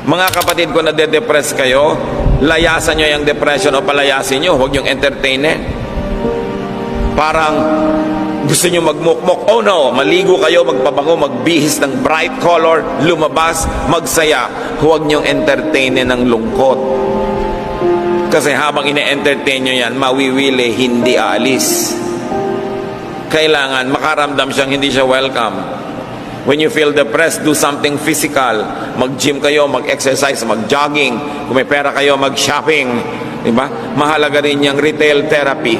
Mga kapatid ko na de-depress kayo, layasan nyo yung depression o palayasin nyo, huwag yung entertainin. Parang gusto nyo magmukmok, oh no, maligo kayo, magpabango, magbihis ng bright color, lumabas, magsaya. Huwag nyong entertainin ng lungkot. Kasi habang ine-entertain nyo yan, mawiwili, hindi aalis. Kailangan makaramdam siyang hindi siya welcome. When you feel depressed, do something physical. Mag-gym kayo, mag-exercise, mag-jogging. Kung may pera kayo, mag-shopping. Diba? Mahalaga rin yung retail therapy.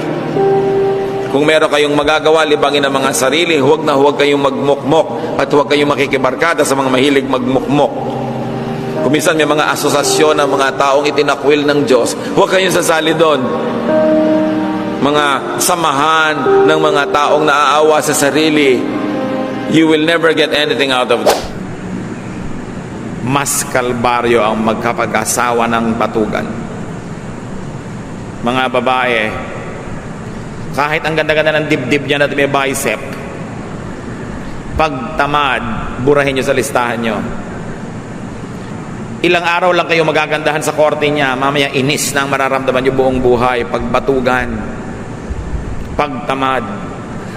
Kung meron kayong magagawa, libangin ang mga sarili, huwag na huwag kayong magmukmok at huwag kayong makikibarkada sa mga mahilig magmukmok. Kung minsan may mga asosasyon ng mga taong itinakwil ng Diyos, huwag kayong sasali doon. Mga samahan ng mga taong naaawa sa sarili, you will never get anything out of that. Mas kalbaryo ang magkapag-asawa ng batugan. Mga babae, kahit ang ganda-ganda ng dibdib niya at may bicep, pag tamad, burahin nyo sa listahan nyo. Ilang araw lang kayo magagandahan sa korte niya, mamaya inis na ang mararamdaman nyo buong buhay, pagbatugan, pagtamad.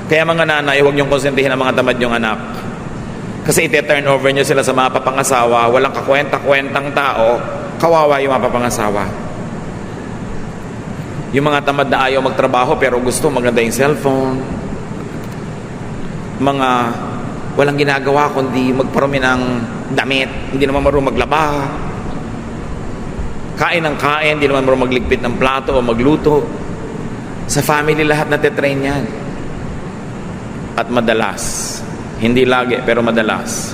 Kaya mga nanay, huwag niyong konsentihin ang mga tamad niyong anak. Kasi ite-turn over niyo sila sa mga papangasawa, walang kakwenta-kwentang tao, kawawa yung mga papangasawa. Yung mga tamad na ayaw magtrabaho pero gusto maganda yung cellphone. Mga walang ginagawa kundi magparumi ng damit, hindi naman marunong maglaba. Kain ng kain, hindi naman marunong magligpit ng plato o magluto. Sa family lahat natitrain yan. At madalas, hindi lagi pero madalas,